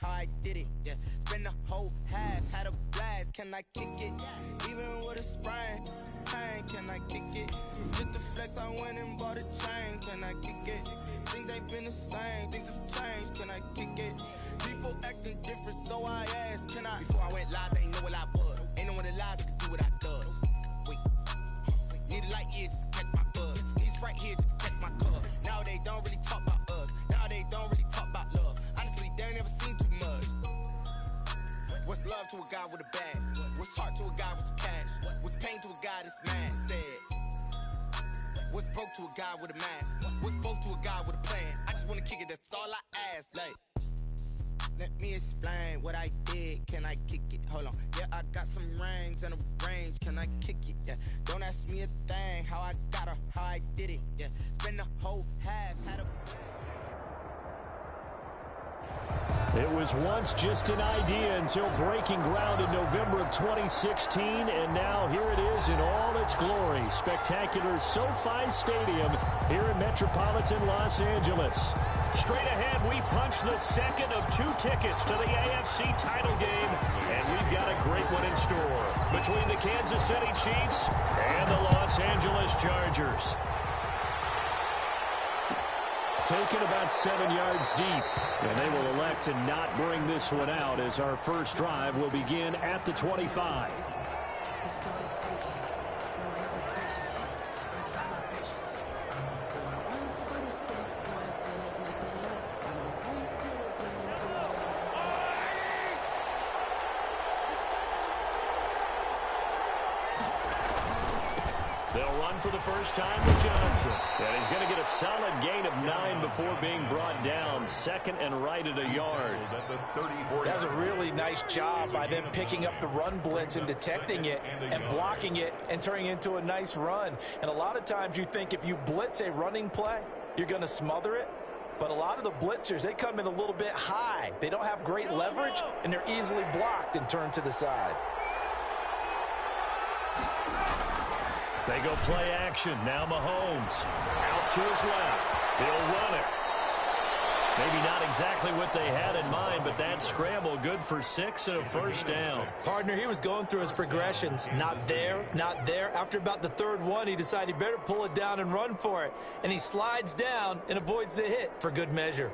how I did it, yeah. Spend the whole half, had a blast, can I kick it? Even with a sprain, pain, can I kick it? Just the flex, I went and bought a chain, can I kick it? Things ain't been the same, things have changed, can I kick it? People acting different, so I asked, can I? Before I went live, they ain't know what I was. Ain't no one alive that could do what I does. Wait, need a light here just to catch my buzz. Need Sprite here just to catch my cup. Now they don't really talk about us. Now they don't really talk about love. Honestly, they ain't never seen too much. What's love to a guy with a bag? What's heart to a guy with some cash? What's pain to a guy that's mad? Said. What's broke to a guy with a mask? What's both to a guy with a plan? I just wanna kick it, that's all I ask. Like, let me explain what I did. Can I kick it? Hold on. Yeah, I got some rings and a range. Can I kick it? Yeah. Don't ask me a thing. How I got her, how I did it. Yeah. Spend the whole half, had a. It was once just an idea until breaking ground in November of 2016, and now here it is in all its glory. Spectacular SoFi Stadium here in metropolitan Los Angeles. Straight ahead, we punch the second of 2 tickets to the AFC title game, and we've got a great one in store between the Kansas City Chiefs and the Los Angeles Chargers. Taken about 7 yards deep, and they will elect to not bring this one out as our first drive will begin at the 25. They'll run for the first time with Johnson. And he's going to get a solid gain of 9 before being brought down. Second and right at a yard. That's a really nice job by them picking up the run blitz and detecting it and blocking it and turning it into a nice run. And a lot of times you think if you blitz a running play, you're going to smother it. But a lot of the blitzers, they come in a little bit high. They don't have great leverage, and they're easily blocked and turned to the side. They go play action. Now Mahomes out to his left. He'll run it. Maybe not exactly what they had in mind, but that scramble good for 6 and a first down. Partner, he was going through his progressions. Not there, not there. After about the third one, he decided he better pull it down and run for it. And he slides down and avoids the hit for good measure.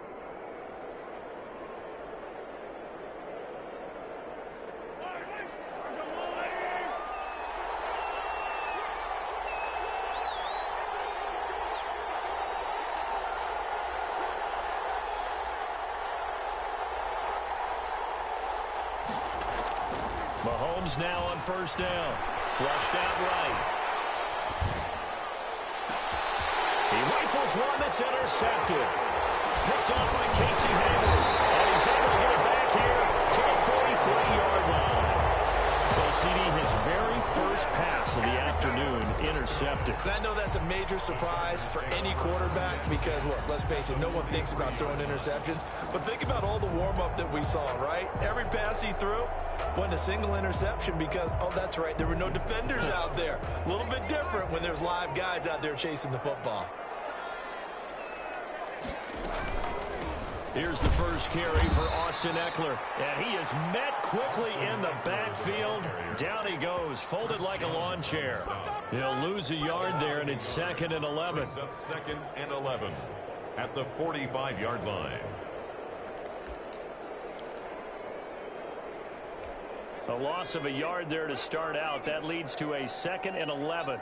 Mahomes now on first down. Flushed out right. He rifles one that's intercepted. Picked off by Casey Hayward. And he's able to get it back here to the 43-yard line. So CD, his very first pass of the afternoon intercepted. And I know that's a major surprise for any quarterback because, look, let's face it, no one thinks about throwing interceptions. But think about all the warm-up that we saw, right? Every pass he threw wasn't a single interception because, oh, that's right, there were no defenders out there. A little bit different when there's live guys out there chasing the football. Here's the first carry for Austin Eckler. And he is met quickly in the backfield. Down he goes, folded like a lawn chair. He'll lose a yard there, and it's 2nd and 11. Second and 11 at the 45-yard line. A loss of a yard there to start out. That leads to a 2nd and 11.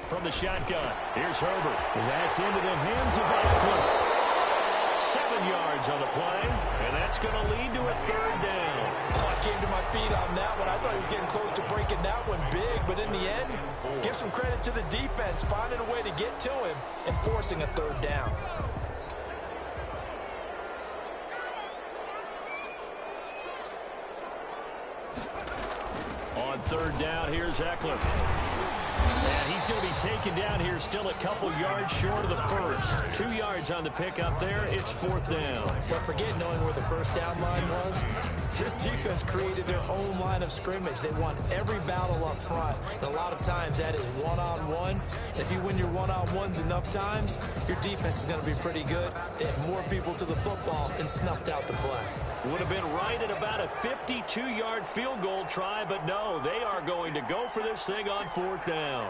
From the shotgun, here's Herbert. That's into the hands of Eckler. 7 yards on the play, and that's going to lead to a 3rd down. Oh, I came to my feet on that one. I thought he was getting close to breaking that one big, but in the end, give some credit to the defense, finding a way to get to him and forcing a 3rd down. On 3rd down, here's Eckler. And he's going to be taken down here, still a couple yards short of the first. 2 yards on the pickup there. It's 4th down. But forget knowing where the first down line was. This defense created their own line of scrimmage. They won every battle up front. And a lot of times that is one-on-one. If you win your one-on-ones enough times, your defense is going to be pretty good. They had more people to the football and snuffed out the play. Would have been right at about a 52-yard field goal try, but no, they are going to go for this thing on 4th down.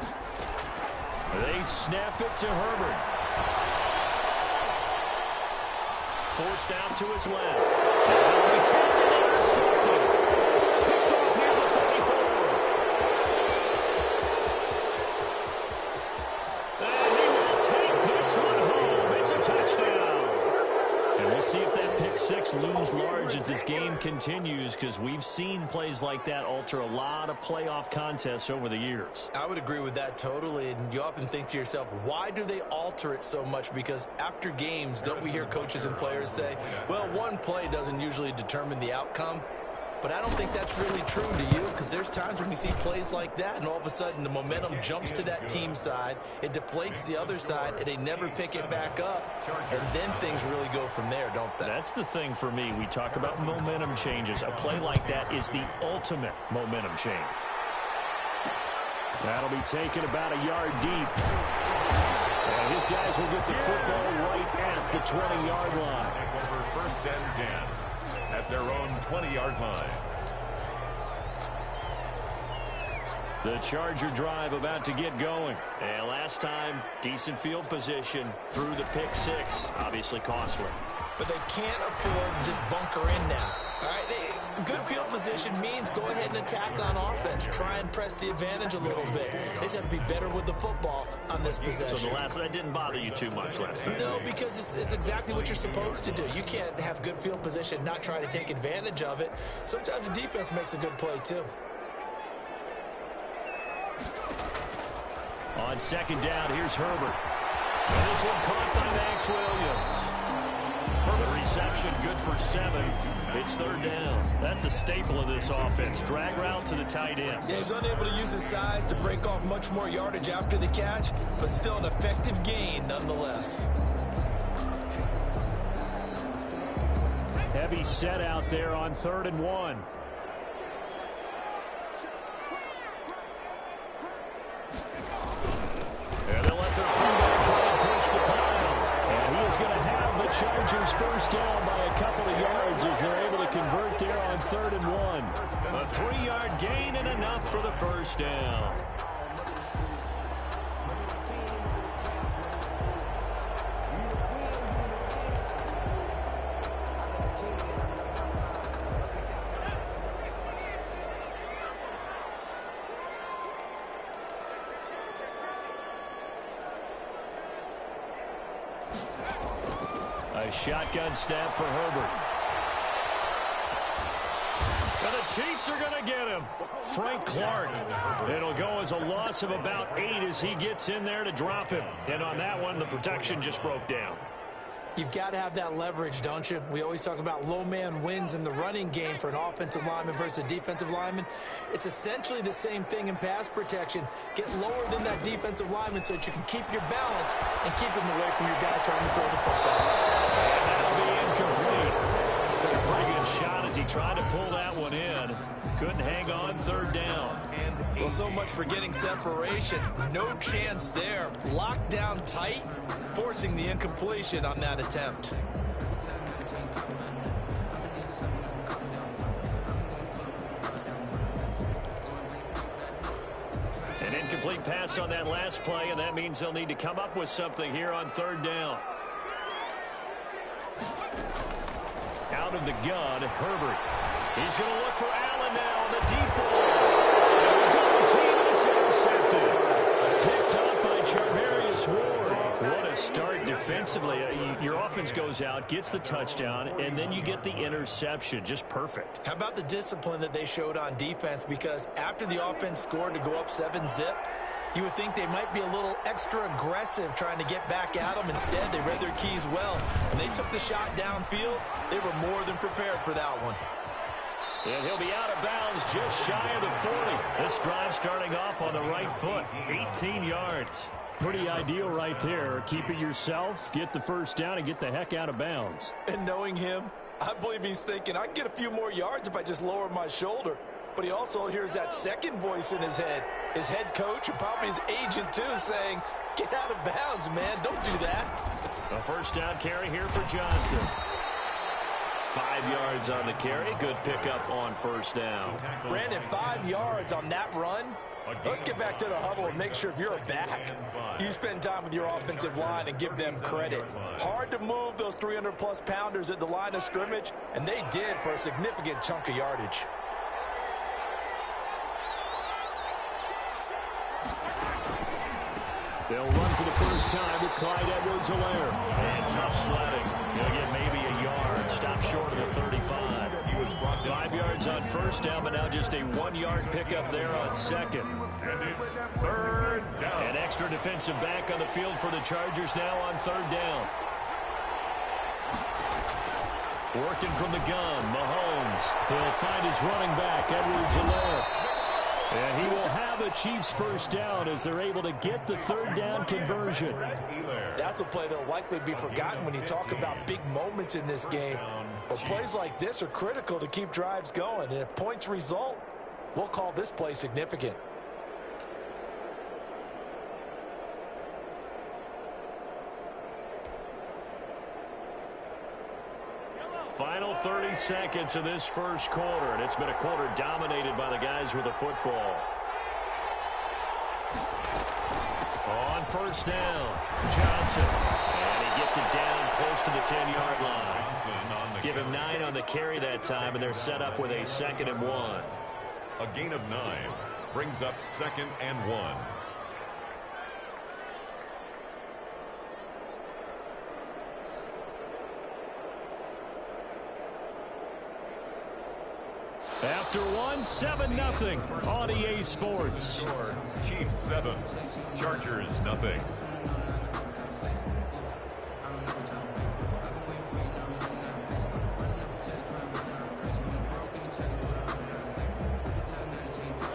They snap it to Herbert. Forced out to his left. And he takes it intercepted. Picked off near the 34. And he will take this one home. It's a touchdown. And we'll see if that pick six looms large as this game continues, because we've seen plays like that alter a lot of playoff contests over the years. I would agree with that totally, and you often think to yourself, why do they alter it so much? Because after games, don't we hear coaches and players say, well, one play doesn't usually determine the outcome? But I don't think that's really true to you, because there's times when we see plays like that, and all of a sudden the momentum jumps to that team side, it deflates the other side, and they never pick it back up, and then things really go from there, don't they? That's the thing for me. We talk about momentum changes. A play like that is the ultimate momentum change. That'll be taken about a yard deep. And his guys will get the football right at the 20-yard line. Over 1st and 10. At their own 20-yard line. The Charger drive about to get going. And last time, decent field position through the pick six. Obviously costly. But they can't afford to just bunker in now. All right, good field position means go ahead and attack on offense. Try and press the advantage a little bit. They just have to be better with the football on this possession. So the last that didn't bother you too much last time? No, because it's exactly what you're supposed to do. You can't have good field position, not try to take advantage of it. Sometimes the defense makes a good play too. On 2nd down, here's Herbert. And this one caught by Max Williams. Herbert reception, good for 7. It's 3rd down. That's a staple of this offense. Drag route to the tight end. Yeah, he was unable to use his size to break off much more yardage after the catch, but still an effective gain nonetheless. Heavy set out there on 3rd and 1. And they'll let their fullback try and push the pile. And he is going to have the Chargers first down by a couple of yards as they're able to convert there on 3rd and 1. A 3-yard gain and enough for the first down. A shotgun snap for Herbert. And the Chiefs are going to get him. Frank Clark. It'll go as a loss of about 8 as he gets in there to drop him. And on that one, the protection just broke down. You've got to have that leverage, don't you? We always talk about low man wins in the running game for an offensive lineman versus a defensive lineman. It's essentially the same thing in pass protection. Get lower than that defensive lineman so that you can keep your balance and keep him away from your guy trying to throw the football. And that'll be incomplete. Took a pretty good shot as he tried to pull that one in. Couldn't hang on 3rd down. Well, so much for getting separation. No chance there. Locked down tight, forcing the incompletion on that attempt. An incomplete pass on that last play, and that means they'll need to come up with something here on 3rd down. Out of the gun, Herbert. He's going to look for Allen now on the deep ball. Double team, and it's intercepted. Picked up by Charvarius Ward. What a start defensively. Your offense goes out, gets the touchdown, and then you get the interception. Just perfect. How about the discipline that they showed on defense? Because after the offense scored to go up 7-zip, you would think they might be a little extra aggressive trying to get back at them. Instead, they read their keys well. When they took the shot downfield, they were more than prepared for that one. And he'll be out of bounds just shy of the 40. This drive starting off on the right foot. 18 yards. Pretty ideal right there. Keep it yourself, get the first down, and get the heck out of bounds. And knowing him, I believe he's thinking, I can get a few more yards if I just lower my shoulder. But he also hears that second voice in his head. His head coach and probably his agent, too, saying, get out of bounds, man. Don't do that. A first down carry here for Johnson. 5 yards on the carry. Good pickup on first down. Brandon, 5 yards on that run. Let's get back to the huddle and make sure if you're a back, you spend time with your offensive line and give them credit. Hard to move those 300-plus pounders at the line of scrimmage, and they did for a significant chunk of yardage. They'll run for the first time with Clyde Edwards-Helaire. And tough sledding. He'll get maybe a yard. Stop short of the 35. 5 yards on first down, but now just a 1-yard pickup there on second. And it's third down. An extra defensive back on the field for the Chargers now on third down. Working from the gun, Mahomes. He'll find his running back, Edwards-Helaire. And he will have a Chiefs first down as they're able to get the third down conversion. That's a play that will likely be forgotten when you talk about big moments in this game. But plays like this are critical to keep drives going. And if points result, we'll call this play significant. Final 30 seconds of this first quarter, and it's been a quarter dominated by the guys with the football. On first down, Johnson. And he gets it down close to the 10-yard line. Give him 9 on the carry that time, and they're set up with a 2nd and 1. A gain of 9 brings up 2nd and 1. After 7-0 on EA Sports. Chiefs 7, Chargers 0.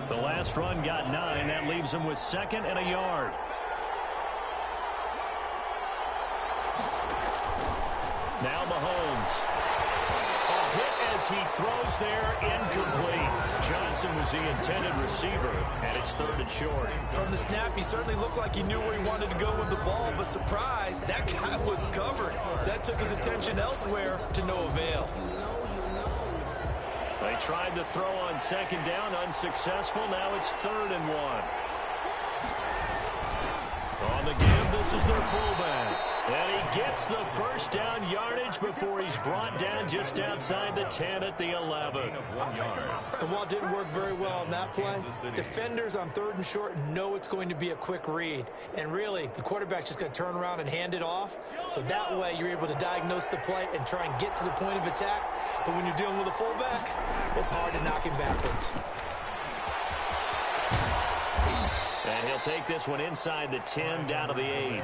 The last run got 9. That leaves him with 2nd and a yard. Now Mahomes. A hit as he throws there, incomplete. Johnson was the intended receiver, and it's 3rd and short. From the snap, he certainly looked like he knew where he wanted to go with the ball, but surprise, that guy was covered. So that took his attention elsewhere to no avail. They tried to throw on 2nd down, unsuccessful. Now it's 3rd and 1. On the give, this is their fullback. And he gets the first down yardage before he's brought down just outside the 10 at the 11. And while it didn't work very well on that play, defenders on 3rd and short know it's going to be a quick read. And really, the quarterback's just going to turn around and hand it off. So that way, you're able to diagnose the play and try and get to the point of attack. But when you're dealing with a fullback, it's hard to knock him backwards. And he'll take this one inside the 10 down to the 8.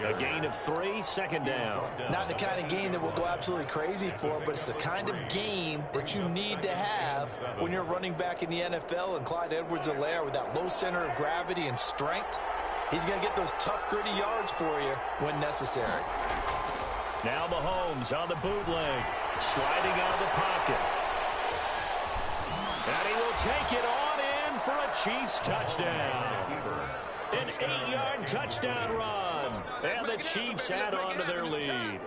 A gain of 3, 2nd down. Not the kind of game that we'll go absolutely crazy for, but it's the kind of game that you need to have when you're running back in the NFL. And Clyde Edwards-Helaire, with that low center of gravity and strength, he's going to get those tough, gritty yards for you when necessary. Now Mahomes on the bootleg, sliding out of the pocket. And he will take it on in for a Chiefs touchdown. An 8-yard touchdown run. And the Chiefs add on to their lead.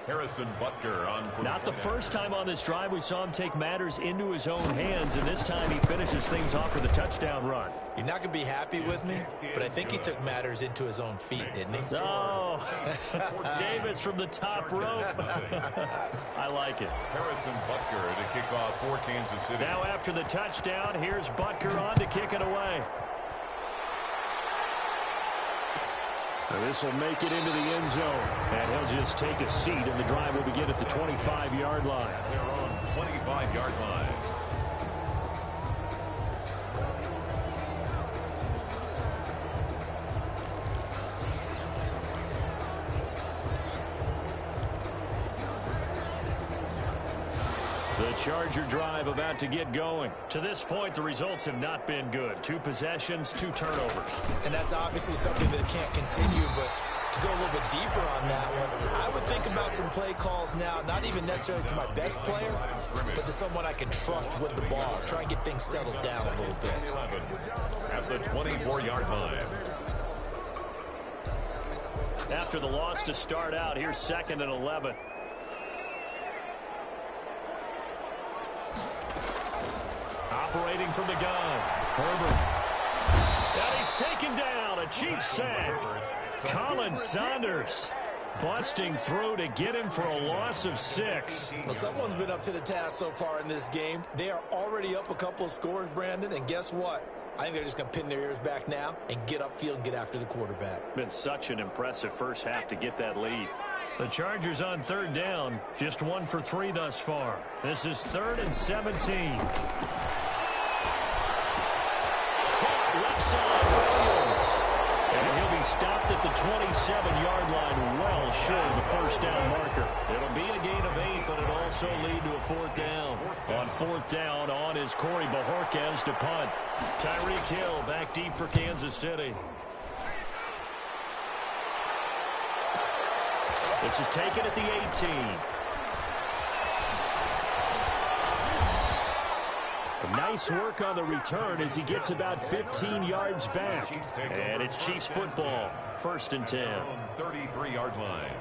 Harrison Butker on. Not the first time on this drive we saw him take matters into his own hands, and this time he finishes things off with a touchdown run. You're not going to be happy with me, but I think he took matters into his own feet, didn't he? Oh, Davis from the top rope. I like it. Harrison Butker to kick off for Kansas City. Now after the touchdown, here's Butker on to kick it away. This will make it into the end zone. And he'll just take a seat, and the drive will begin at the 25-yard line. They're on 25-yard line. The Charger drive about to get going. To this point, the results have not been good. 2 possessions, 2 turnovers. And that's obviously something that can't continue, but to go a little bit deeper on that one, I would think about some play calls now, not even necessarily to my best player, but to someone I can trust with the ball. Try and get things settled down a little bit. At the 24-yard line. After the loss to start out, here's 2nd and 11. Operating from the gun, Herbert. And he's taken down, a Chiefs sack. Colin Saunders busting through to get him for a loss of 6. Well, someone's been up to the task so far in this game. They are already up a couple of scores, Brandon, and guess what? I think they're just going to pin their ears back now and get upfield and get after the quarterback. Been such an impressive first half to get that lead. The Chargers on 3rd down, just 1 for 3 thus far. This is 3rd and 17. Left side, Williams. And he'll be stopped at the 27-yard line, well short of the first down marker. It'll be a gain of 8, but it'll also lead to a 4th down. On 4th down, on is Corey Bojorquez to punt. Tyreek Hill back deep for Kansas City. This is taken at the 18. Nice work on the return as he gets about 15 yards back. And it's Chiefs football. 1st and 10. 33-yard line.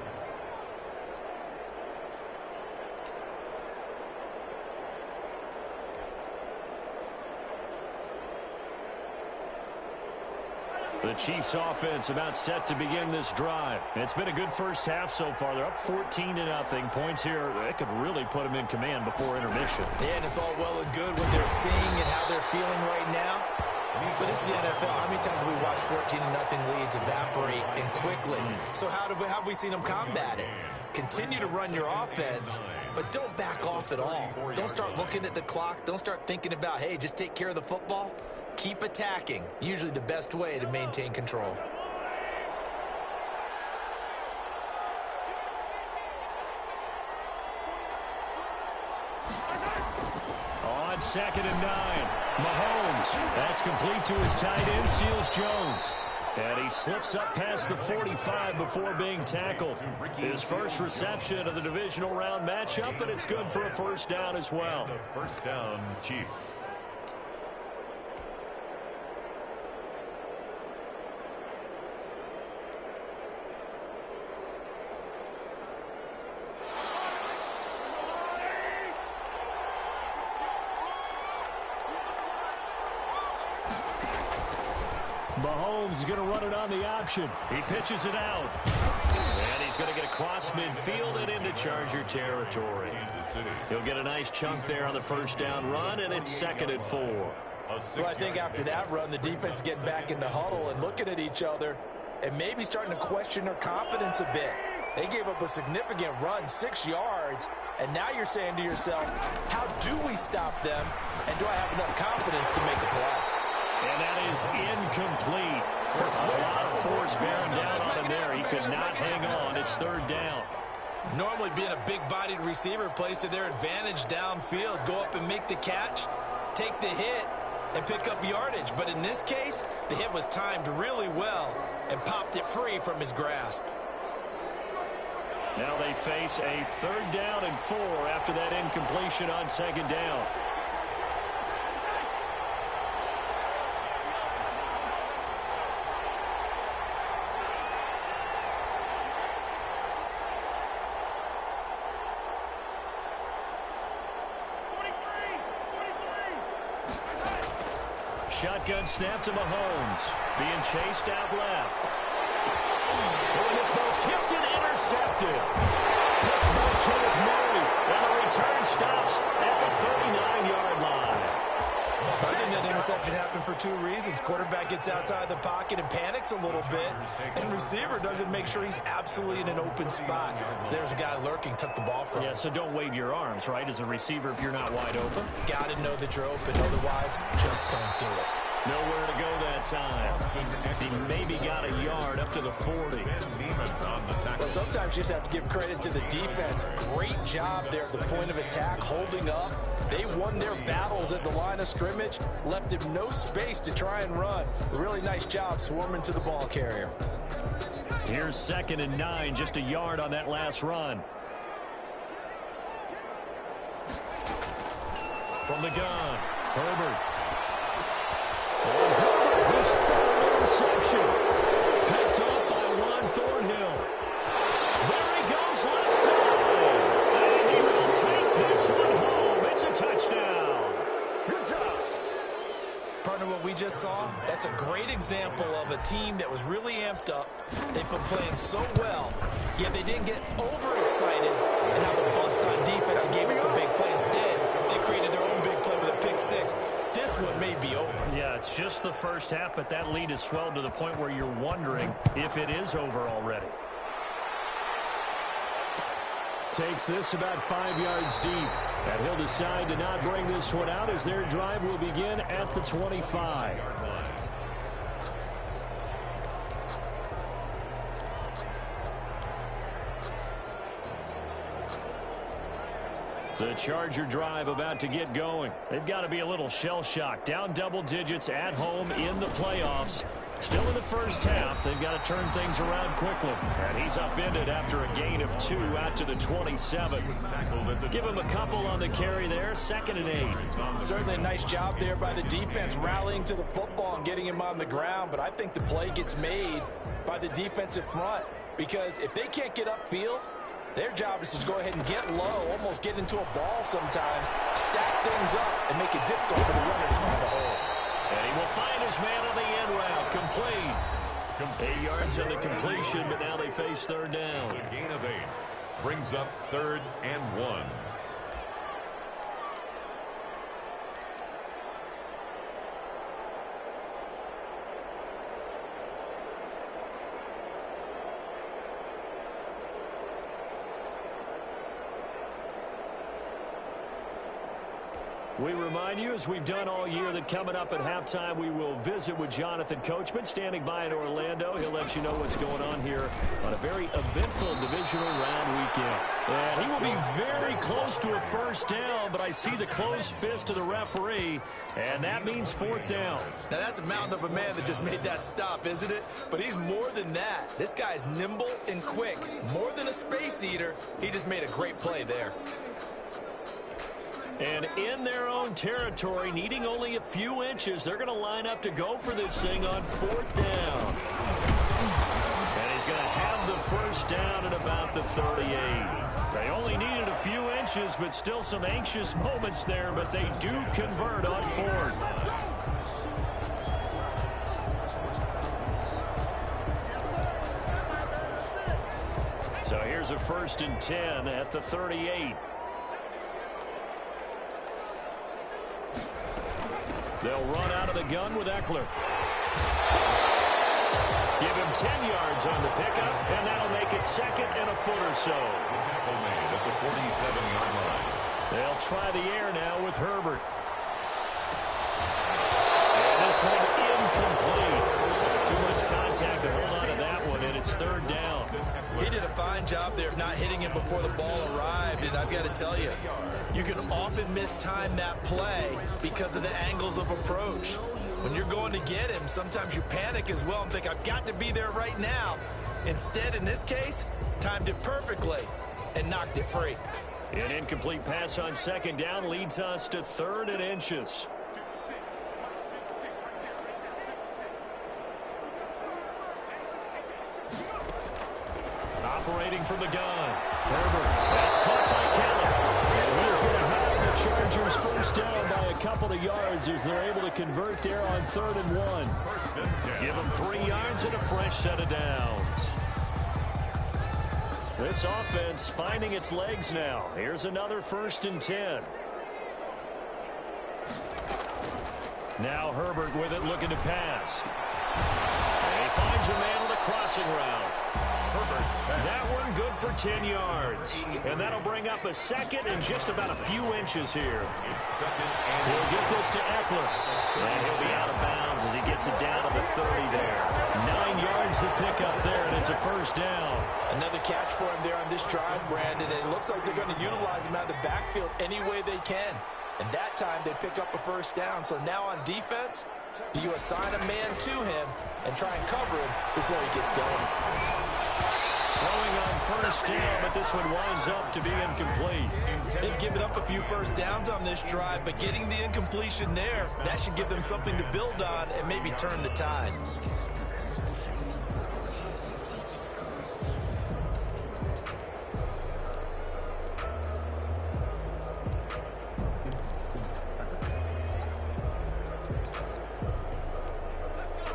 The Chiefs offense about set to begin this drive. It's been a good first half so far. They're up 14-0. Points here, that could really put them in command before intermission. Yeah, and it's all well and good what they're seeing and how they're feeling right now. But it's the NFL. How many times have we watched 14-0 leads evaporate and quickly? So how have we seen them combat it? Continue to run your offense, but don't back off at all. Don't start looking at the clock. Don't start thinking about, hey, just take care of the football. Keep attacking. Usually the best way to maintain control. On 2nd and 9, Mahomes. That's complete to his tight end, Seals Jones. And he slips up past the 45 before being tackled. His first reception of the divisional round matchup, but it's good for a 1st down as well. First down, Chiefs. Mahomes is going to run it on the option. He pitches it out. And he's going to get across midfield and into Charger territory. He'll get a nice chunk there on the 1st down run, and it's 2nd and 4. Well, I think after that run, the defense is getting back in the huddle and looking at each other and maybe starting to question their confidence a bit. They gave up a significant run, 6 yards, and now you're saying to yourself, how do we stop them, and do I have enough confidence to make a play? And that is incomplete. A lot of force bearing down on him there. He could not hang on. It's 3rd down. Normally being a big-bodied receiver plays to their advantage downfield. Go up and make the catch, take the hit, and pick up yardage. But in this case, the hit was timed really well and popped it free from his grasp. Now they face a 3rd down and 4 after that incompletion on 2nd down. Shotgun snap to Mahomes. Being chased out left. Oh, this ball's tipped and intercepted. Picked by Kenneth Murray. And the return stops at the 39-yard line. I think that interception happened for 2 reasons. Quarterback gets outside the pocket and panics a little bit. And receiver doesn't make sure he's absolutely in an open spot. So there's a guy lurking, took the ball from him. Yeah, so don't wave your arms, right, as a receiver if you're not wide open. Got to know that you're open. Otherwise, just don't do it. Nowhere to go that time. He maybe got a yard up to the 40. Well, sometimes you just have to give credit to the defense. Great job there at the point of attack, holding up. They won their battles at the line of scrimmage, left him no space to try and run. A really nice job swarming to the ball carrier. Here's 2nd and 9, just a yard on that last run. From the gun, Herbert. And Herbert, his third interception. Picked up by Juan Thornhill. There he goes left side. And he will take this one home. It's a touchdown. Good job. Partner, what we just saw, that's a great example of a team that was really amped up. They've been playing so well, yet they didn't get overexcited and have a bust on defense and gave up a big play. Instead, they created their own big play with a pick six. This one may be over. Yeah, it's just the first half, but that lead has swelled to the point where you're wondering if it is over already. Takes this about 5 yards deep. And he'll decide to not bring this one out as their drive will begin at the 25. The Charger drive about to get going. They've got to be a little shell-shocked. Down double digits at home in the playoffs. Still in the first half. They've got to turn things around quickly. And he's upended after a gain of 2 out to the 27. Give him a couple on the carry there. 2nd and 8. Certainly a nice job there by the defense rallying to the football and getting him on the ground. But I think the play gets made by the defensive front. Because if they can't get upfield, their job is to go ahead and get low, almost get into a ball sometimes, stack things up, and make it difficult for the runner to find the hole. And he will find his man on the end route. Complete. 8 yards on the completion, but now they face 3rd down. A gain of 8 brings up 3rd and 1. We remind you, as we've done all year, that coming up at halftime, we will visit with Jonathan Coachman, standing by in Orlando. He'll let you know what's going on here on a very eventful divisional round weekend. And he will be very close to a first down, but I see the closed fist of the referee, and that means 4th down. Now, that's a mountain of a man that just made that stop, isn't it? But he's more than that. This guy's nimble and quick. More than a space eater, he just made a great play there. And in their own territory, needing only a few inches, they're going to line up to go for this thing on 4th down. And he's going to have the first down at about the 38. They only needed a few inches, but still some anxious moments there, but they do convert on 4th. So here's a 1st and 10 at the 38. They'll run out of the gun with Eckler. Give him 10 yards on the pickup, and that'll make it 2nd and a foot or so. The tackle made at the 47-yard line. They'll try the air now with Herbert. And this one incomplete. Too much contact to hold on to that one, and it's 3rd down. He did a fine job there of not hitting him before the ball arrived, and I've got to tell you, you can often mistime that play because of the angles of approach. When you're going to get him, sometimes you panic as well and think, I've got to be there right now. Instead, in this case, timed it perfectly and knocked it free. An incomplete pass on 2nd down leads us to 3rd and inches. Operating from the gun. Herbert. That's caught by Keller. And he's going to have the Chargers first down by a couple of yards as they're able to convert there on 3rd and 1. Give them 3 yards and a fresh set of downs. This offense finding its legs now. Here's another 1st and 10. Now Herbert with it, looking to pass. And he finds a man with a crossing route. Herbert's pass. That one good for 10 yards. And that'll bring up a second and just about a few inches here. It's second and He'll get this to Eckler. And he'll be out of bounds as he gets it down to the 30 there. 9 yards to pick up there, and it's a first down. Another catch for him there on this drive, Brandon. And it looks like they're going to utilize him out of the backfield any way they can. And that time they pick up a first down. So now on defense, you assign a man to him and try and cover him before he gets going. Throwing on first down, but this one winds up to be incomplete. They've given up a few first downs on this drive, but getting the incompletion there, that should give them something to build on and maybe turn the tide.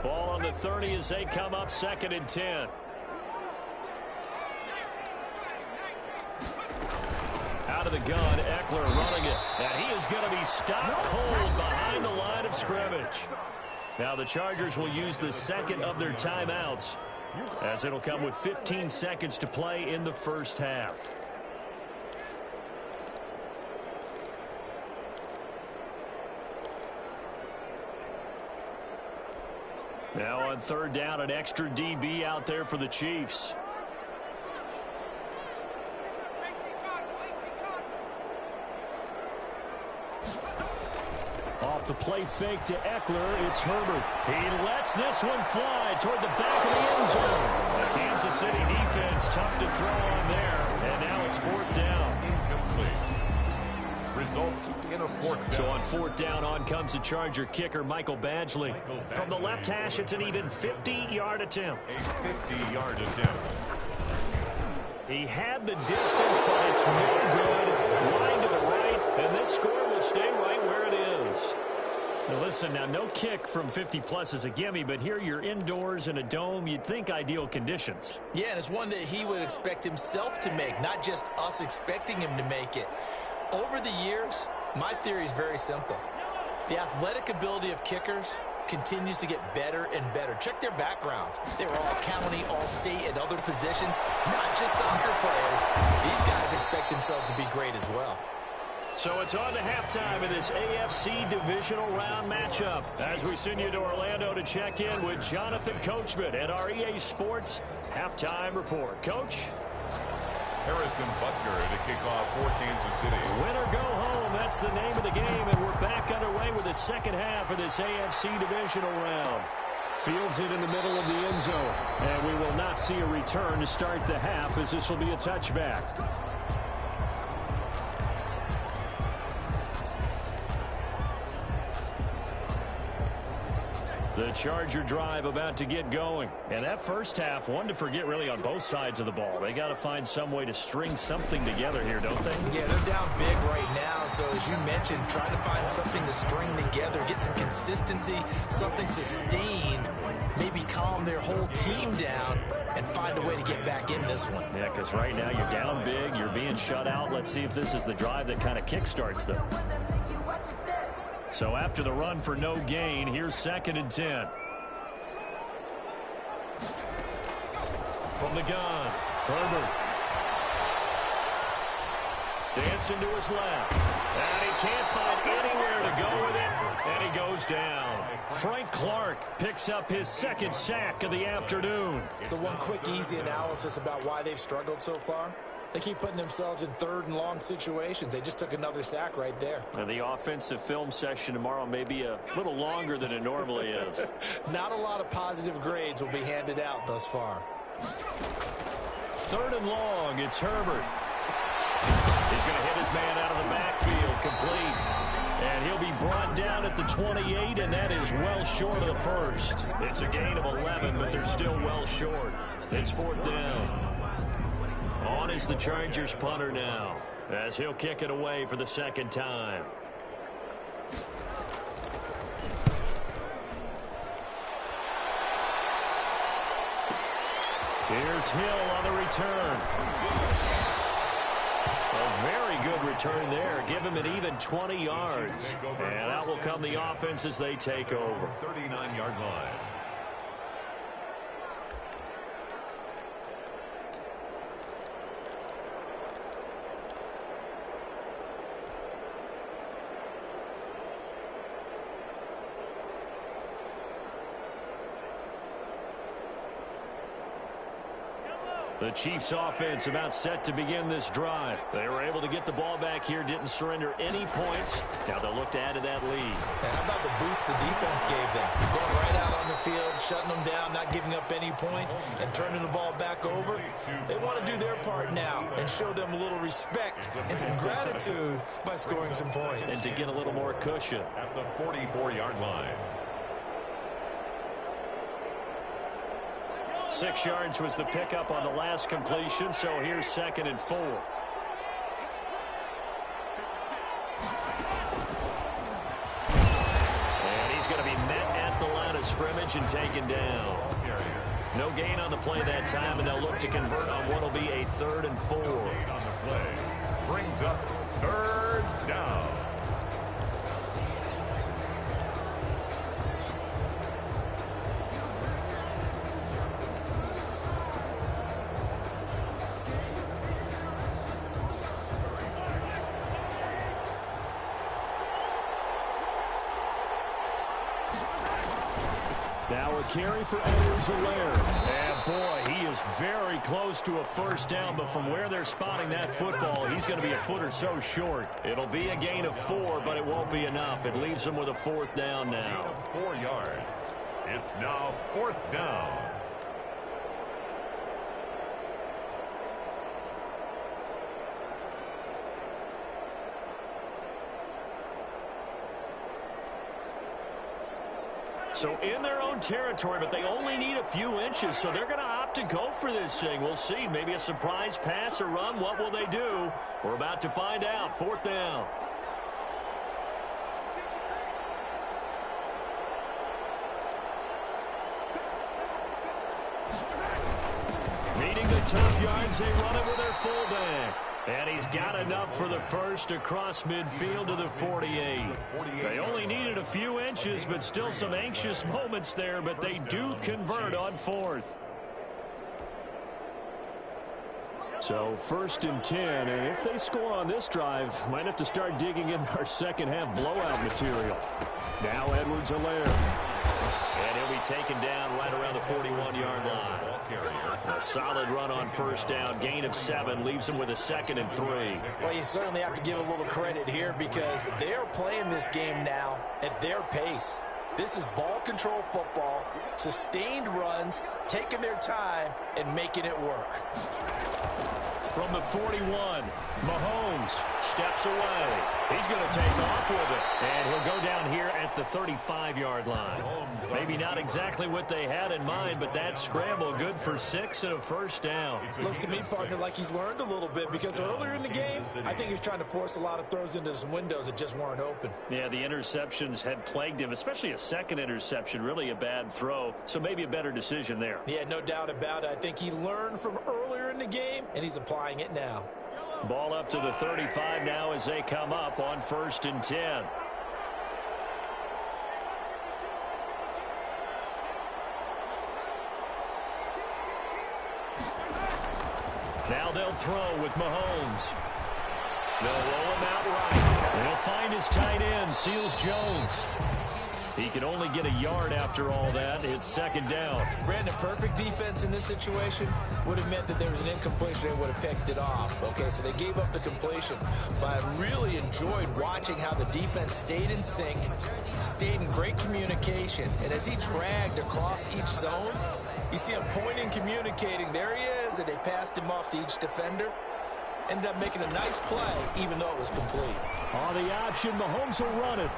Ball on the 30 as they come up second and 10. Out of the gun, Eckler running it. And he is going to be stopped cold behind the line of scrimmage. Now the Chargers will use the second of their timeouts, as it'll come with 15 seconds to play in the first half. Now on third down, an extra DB out there for the Chiefs. Off the play fake to Eckler, it's Herbert. He lets this one fly toward the back of the end zone. The Kansas City defense tough to throw on there, and now it's fourth down. incomplete. Results in a fourth down. So on fourth down, on comes the Charger kicker, Michael Badgley. From the left hash, it's an even 50-yard attempt. A 50-yard attempt. He had the distance, but it's no good. Line to the right, and this score will stay right where it is. Now listen, now no kick from 50-plus is a gimme, but here you're indoors in a dome. You'd think ideal conditions. Yeah, and it's one that he would expect himself to make, not just us expecting him to make it. Over the years, my theory is very simple. The athletic ability of kickers continues to get better and better. Check their backgrounds. They were all county, all state, at other positions, not just soccer players. These guys expect themselves to be great as well. So it's on to halftime of this AFC divisional round matchup as we send you to Orlando to check in with Jonathan Coachman at our EA Sports Halftime Report. Coach? Harrison Butker to kick off for Kansas City. Win or go home, that's the name of the game, and we're back underway with the second half of this AFC divisional round. Fields it in the middle of the end zone, and we will not see a return to start the half as this will be a touchback. The Charger drive about to get going. And that first half, one to forget really on both sides of the ball. They got to find some way to string something together here, don't they? Yeah, they're down big right now. So as you mentioned, trying to find something to string together, get some consistency, something sustained, maybe calm their whole team down and find a way to get back in this one. Yeah, because right now you're down big, you're being shut out. Let's see if this is the drive that kind of kickstarts them. So after the run for no gain, here's second and 10. From the gun, Herbert. Dancing to his left. And he can't find anywhere to go with it. And he goes down. Frank Clark picks up his second sack of the afternoon. So one quick, easy analysis about why they've struggled so far. They keep putting themselves in third and long situations. They just took another sack right there. And the offensive film session tomorrow may be a little longer than it normally is. Not a lot of positive grades will be handed out thus far. Third and long, it's Herbert. He's going to hit his man out of the backfield, complete. And he'll be brought down at the 28, and that is well short of the first. It's a gain of 11, but they're still well short. It's fourth down. On is the Chargers punter now, as he'll kick it away for the second time. Here's Hill on the return. A very good return there. Give him an even 20 yards. And out will come the offense as they take over. 39-yard line. The Chiefs offense about set to begin this drive. They were able to get the ball back here, didn't surrender any points. Now they'll look to add to that lead. And how about the boost the defense gave them? Going right out on the field, shutting them down, not giving up any points, and turning the ball back over. They want to do their part now and show them a little respect and some gratitude by scoring some points. And to get a little more cushion. At the 44-yard line. 6 yards was the pickup on the last completion, so here's 2nd and 4. And he's going to be met at the line of scrimmage and taken down. No gain on the play that time, and they'll look to convert on what will be a 3rd and 4. On the play brings up 3rd down. Now a carry for Edwards-Helaire. And boy, he is very close to a first down, but from where they're spotting that football, he's going to be a foot or so short. It'll be a gain of 4, but it won't be enough. It leaves him with a 4th down now. 4 yards. It's now 4th down. So in their own territory, but they only need a few inches, so they're going to opt to go for this thing. We'll see. Maybe a surprise pass or run. What will they do? We're about to find out. 4th down. Needing the tough yards, they run it with their fullback. And he's got enough for the first across midfield to the 48. They only needed a few inches, but still some anxious moments there, but they do convert on 4th. So 1st and 10, and if they score on this drive, might have to start digging in our second half blowout material. Now Edwards-Helaire. And he'll be taken down right around the 41-yard line. A solid run on first down, gain of 7, leaves him with a 2nd and 3. Well, you certainly have to give a little credit here because they're playing this game now at their pace. This is ball control football, sustained runs, taking their time, and making it work. From the 41, Mahomes steps away. He's going to take off with it. And he'll go down here at the 35-yard line. Maybe not exactly what they had in mind, but that scramble good for 6 and a first down. Looks to me, partner, like he's learned a little bit because earlier in the game, I think he was trying to force a lot of throws into some windows that just weren't open. Yeah, the interceptions had plagued him, especially a second interception, really a bad throw. So maybe a better decision there. Yeah, no doubt about it. I think he learned from earlier in the game, and he's applying it now. Ball up to the 35 now as they come up on 1st and 10. Now they'll throw with Mahomes. They'll roll him out right. And he'll find his tight end, Seals Jones. He can only get a yard after all that. It's 2nd down. Brandon, perfect defense in this situation would have meant that there was an incompletion and would have picked it off. Okay, so they gave up the completion. But I really enjoyed watching how the defense stayed in sync, stayed in great communication. And as he dragged across each zone, you see him pointing, communicating. There he is, and they passed him off to each defender. Ended up making a nice play, even though it was complete. On the option, Mahomes will run it.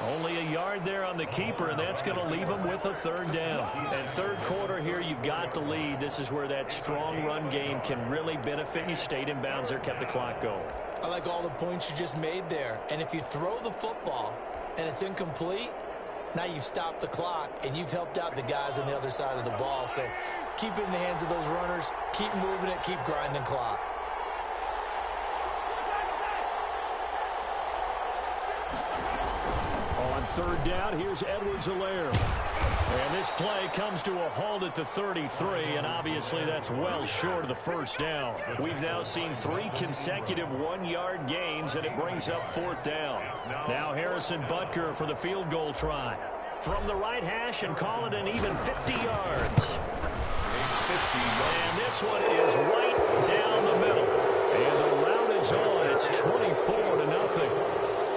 Only a yard there on the keeper, and that's going to leave him with a 3rd down. And 3rd quarter here, you've got the lead. This is where that strong run game can really benefit you. Stayed in bounds there, kept the clock going. I like all the points you just made there. And if you throw the football and it's incomplete, now you've stopped the clock and you've helped out the guys on the other side of the ball. So keep it in the hands of those runners. Keep moving it. Keep grinding clock. On 3rd down, here's Edwards-Helaire. And this play comes to a halt at the 33, and obviously that's well short of the first down. We've now seen 3 consecutive 1-yard gains, and it brings up 4th down. Now Harrison Butker for the field goal try. From the right hash and call it an even 50 yards. And this one is right down the middle. And the route is on. It's 24-0.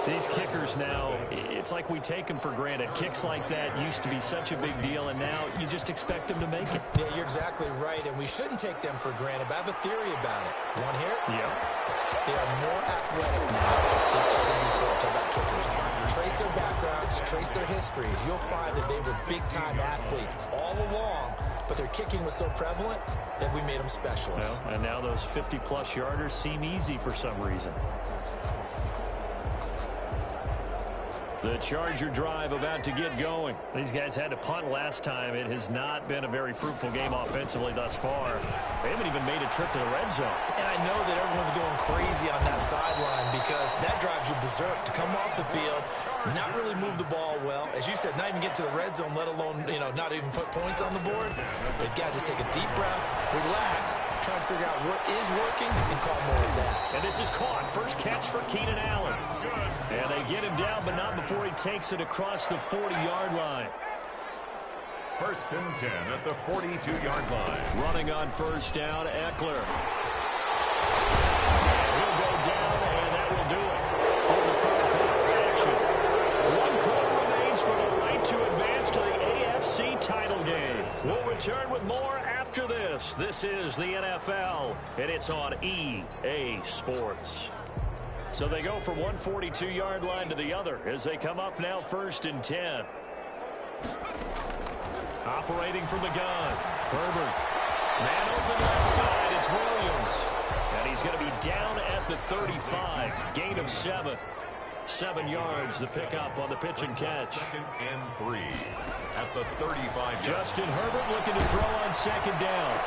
These kickers now, it's like we take them for granted. Kicks like that used to be such a big deal, and now you just expect them to make it. Yeah, you're exactly right, and we shouldn't take them for granted, but I have a theory about it. You want to hear it? Yeah. They are more athletic now than ever before. Talk about kickers. Trace their backgrounds, trace their histories. You'll find that they were big-time athletes all along, but their kicking was so prevalent that we made them specialists. Well, and now those 50-plus yarders seem easy for some reason. The Charger drive about to get going. These guys had to punt last time. It has not been a very fruitful game offensively thus far. They haven't even made a trip to the red zone. And I know that everyone's going crazy on that sideline because that drives you berserk to come off the field, not really move the ball well. As you said, not even get to the red zone, let alone, not even put points on the board. They've got to just take a deep breath, relax, try and figure out what is working and call more of that. And this is caught. First catch for Keenan Allen. And they get him down, but not before he takes it across the 40-yard line. First and 10 at the 42-yard line. Running on first down, Eckler. He'll go down, and that will do it for the third quarter action. 1 quarter remains for the right to advance to the AFC title game. We'll return with more after this. This is the NFL, and it's on EA Sports. So they go from one 42-yard line to the other as they come up now first and 10. Operating from the gun, Herbert. Man open left side, it's Williams. And he's going to be down at the 35. Gain of 7. 7 yards, the pickup on the pitch and catch. Second and 3 at the 35. Justin Herbert looking to throw on second down.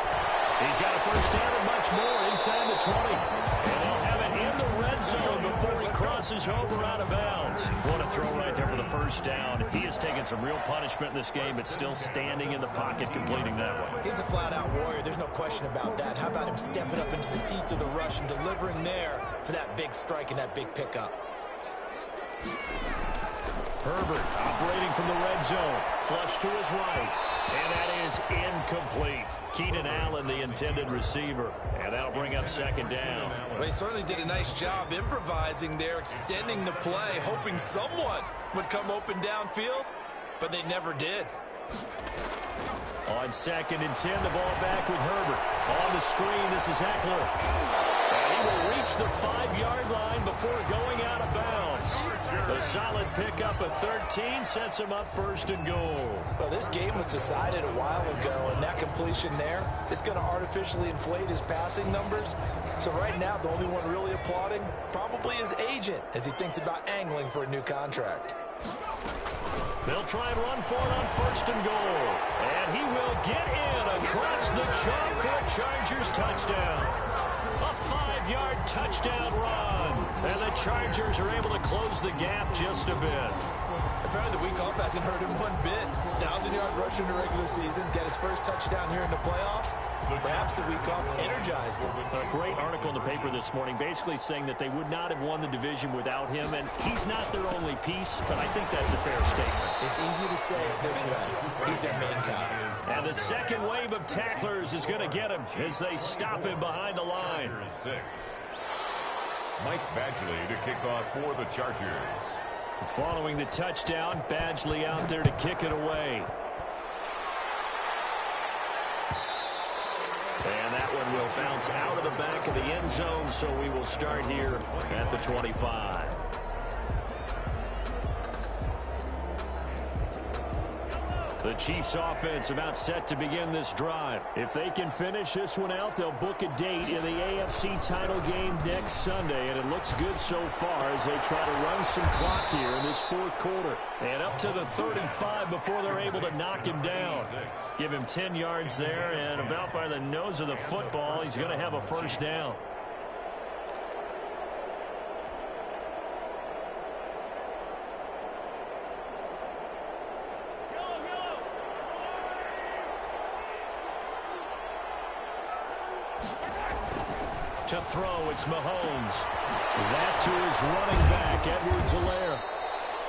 He's got a first down and much more inside the 20. And they'll have it in the red zone before he crosses over out of bounds. What a throw right there for the first down. He has taken some real punishment in this game, but still standing in the pocket completing that one. He's a flat-out warrior. There's no question about that. How about him stepping up into the teeth of the rush and delivering there for that big strike and that big pickup? Herbert operating from the red zone. Flush to his right. And that is incomplete. Keenan Allen, the intended receiver. And that'll bring up second down. Well, he certainly did a nice job improvising there, extending the play, hoping someone would come open downfield, but they never did. On second and 10, the ball back with Herbert. On the screen, this is Eckler. And he will reach the 5-yard line before going out of bounds. A solid pickup of 13 sets him up first and goal. Well, this game was decided a while ago, and that completion there is going to artificially inflate his passing numbers. So right now, the only one really applauding probably his agent as he thinks about angling for a new contract. They'll try and run for it on first and goal. And he will get in across the chalk for a Chargers touchdown. A 5-yard touchdown run. And the Chargers are able to close the gap just a bit. Apparently the week off hasn't hurt him one bit. 1,000-yard rush in the regular season. Get his first touchdown here in the playoffs. Perhaps the week off energized him. A great article in the paper this morning basically saying that they would not have won the division without him. And he's not their only piece, but I think that's a fair statement. It's easy to say it this way. He's their main guy. And the second wave of tacklers is going to get him as they stop him behind the line. 6. Mike Badgley to kick off for the Chargers. Following the touchdown, Badgley out there to kick it away. And that one will bounce out of the back of the end zone, so we will start here at the 25. The Chiefs offense about set to begin this drive. If they can finish this one out, they'll book a date in the AFC title game next Sunday. And it looks good so far as they try to run some clock here in this fourth quarter. And up to the 35 before they're able to knock him down. Give him 10 yards there, and about by the nose of the football, he's going to have a first down. To throw, it's Mahomes. That's who is running back, Edwards-Helaire.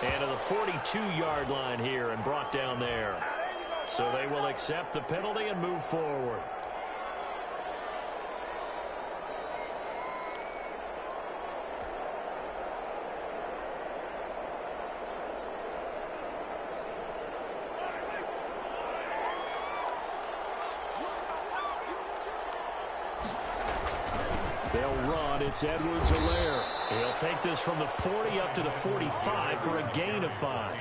And to the 42-yard line here and brought down there. So they will accept the penalty and move forward. they'll run. It's Edwards-Helaire. He'll take this from the 40 up to the 45 for a gain of 5.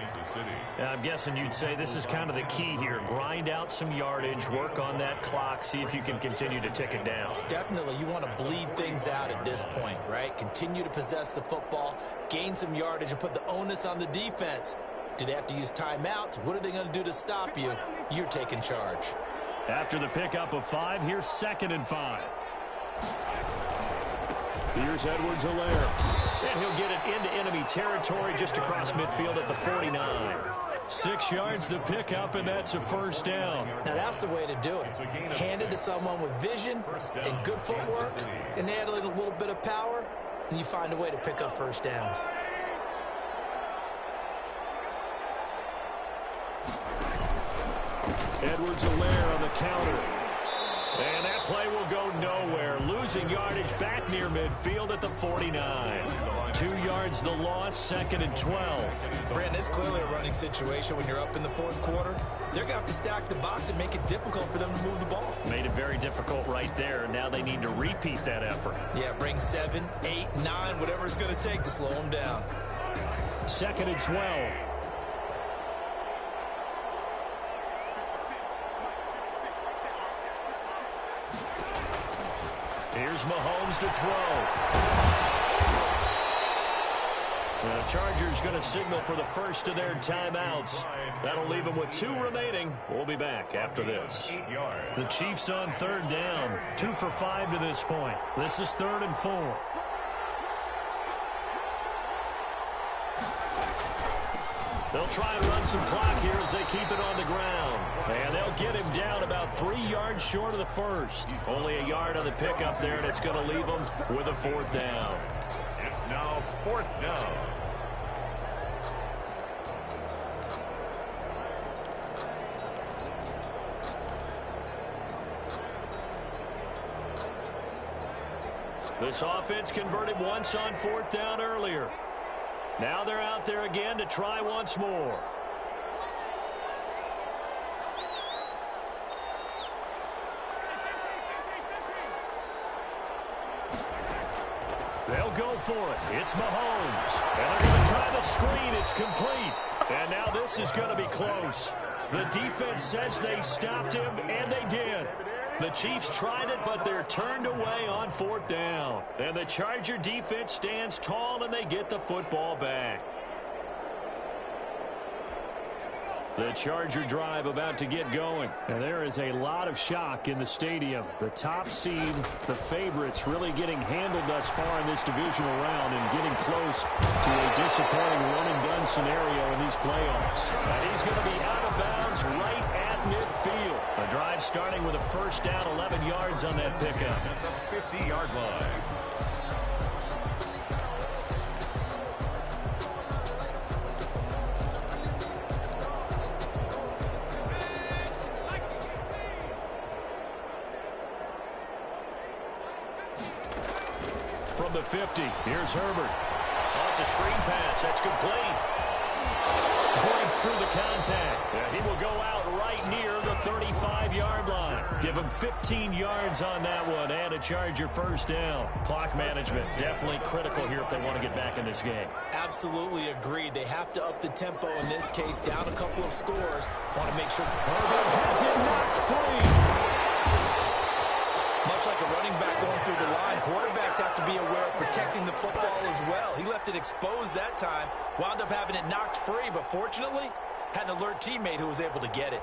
And I'm guessing you'd say this is kind of the key here. Grind out some yardage, work on that clock, see if you can continue to tick it down. Definitely, you want to bleed things out at this point, right? Continue to possess the football, gain some yardage, and put the onus on the defense. Do they have to use timeouts? What are they going to do to stop you? You're taking charge. After the pickup of 5, here's 2nd and 5. Here's Edwards-Helaire. And he'll get it into enemy territory just across midfield at the 49. 6 yards the pickup, and that's a first down. Now that's the way to do it. Hand it to someone with vision and good footwork, and add a little bit of power, and you find a way to pick up first downs. Edwards-Helaire on the counter. And that play will go nowhere. Losing yardage back near midfield at the 49. 2 yards the loss, 2nd and 12. Brandon, it's clearly a running situation when you're up in the 4th quarter. They're going to have to stack the box and make it difficult for them to move the ball. Made it very difficult right there. Now they need to repeat that effort. Yeah, bring 7, 8, 9, whatever it's going to take to slow them down. 2nd and 12. Here's Mahomes to throw. The Chargers going to signal for the first of their timeouts. That'll leave them with 2 remaining. We'll be back after this. The Chiefs on 3rd down. 2 for 5 to this point. This is 3rd and 4. They'll try and run some clock here as they keep it on the ground. And they'll get him down about 3 yards short of the first. Only a yard on the pickup there, and it's going to leave them with a 4th down. It's now 4th down. This offense converted once on 4th down earlier. Now they're out there again to try once more. They'll go for it. It's Mahomes. And they're going to try the screen. It's complete. And now this is going to be close. The defense says they stopped him, and they did. The Chiefs tried it, but they're turned away on 4th down. And the Charger defense stands tall, and they get the football back. The Charger drive about to get going. And there is a lot of shock in the stadium. The top seed, the favorites, really getting handled thus far in this divisional round and getting close to a disappointing run-and-done scenario in these playoffs. And he's going to be out of bounds right at midfield. The drive starting with a first down, 11 yards on that pickup. At the 50-yard line. From the 50, here's Herbert. Oh, it's a screen pass. That's complete. Breaks through the contact. Yeah, he will go out right near the 35-yard line. Give him 15 yards on that one and a Charger first down. Clock management definitely critical here if they want to get back in this game. Absolutely agreed. They have to up the tempo in this case, down a couple of scores. Want to make sure. Herbert has it knocked free. Much like a running back going through the line, quarterbacks have to be aware of protecting the football as well. He left it exposed that time, wound up having it knocked free, but fortunately, had an alert teammate who was able to get it.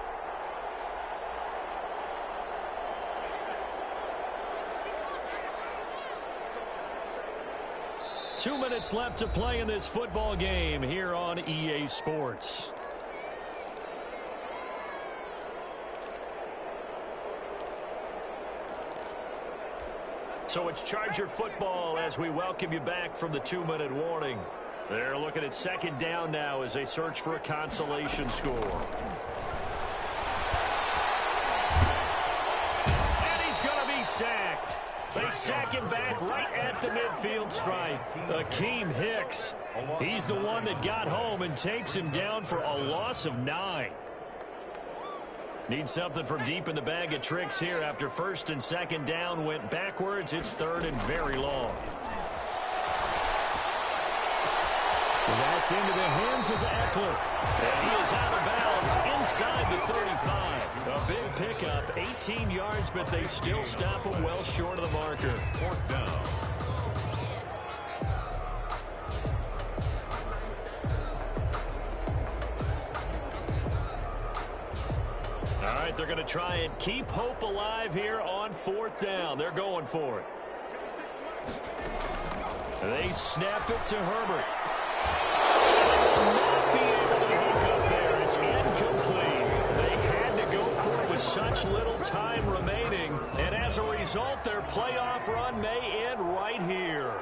Two minutes left to play in this football game here on EA Sports. So it's Charger football as we welcome you back from the 2-minute warning. They're looking at 2nd down now as they search for a consolation score. And he's going to be sacked. They sack him back right at the midfield stripe. Akeem Hicks, he's the one that got home and takes him down for a loss of 9. Need something from deep in the bag of tricks here. After first and second down went backwards, it's third and very long. That's into the hands of Eckler. And he is out of bounds inside the 35. A big pickup, 18 yards, but they still stop him well short of the marker. Fourth down. All right, they're going to try and keep hope alive here on fourth down. They're going for it. They snap it to Herbert. Not be able to hook up there. It's incomplete. They had to go for it with such little time remaining. And as a result, their playoff run may end right here.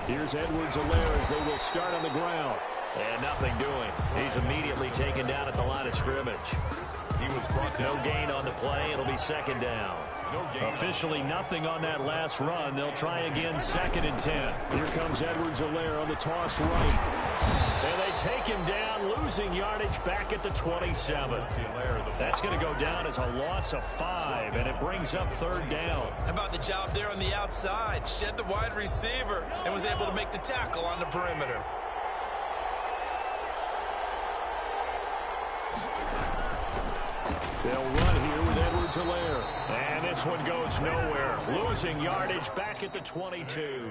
Here's Edwards-Helaire as they will start on the ground. And nothing doing. He's immediately taken down at the line of scrimmage. He was brought down. No gain on the play. It'll be second down. No gain. Officially nothing on that last run. They'll try again, second and 10. Here comes Edwards-Helaire on the toss right. And they take him down, losing yardage back at the 27. That's going to go down as a loss of 5, and it brings up third down. How about the job there on the outside? Shed the wide receiver and was able to make the tackle on the perimeter. They'll run here with Edwards-Helaire. And this one goes nowhere. Losing yardage back at the 22.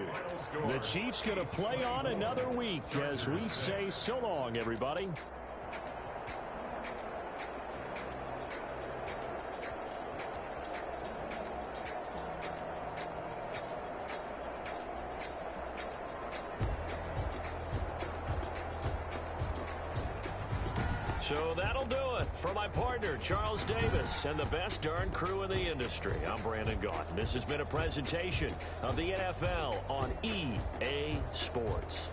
The Chiefs going to play on another week as we say so long, everybody. So that'll do it for my partner, Charles Davis, and the best darn crew in the industry. I'm Brandon Gaudin. This has been a presentation of the NFL on EA Sports.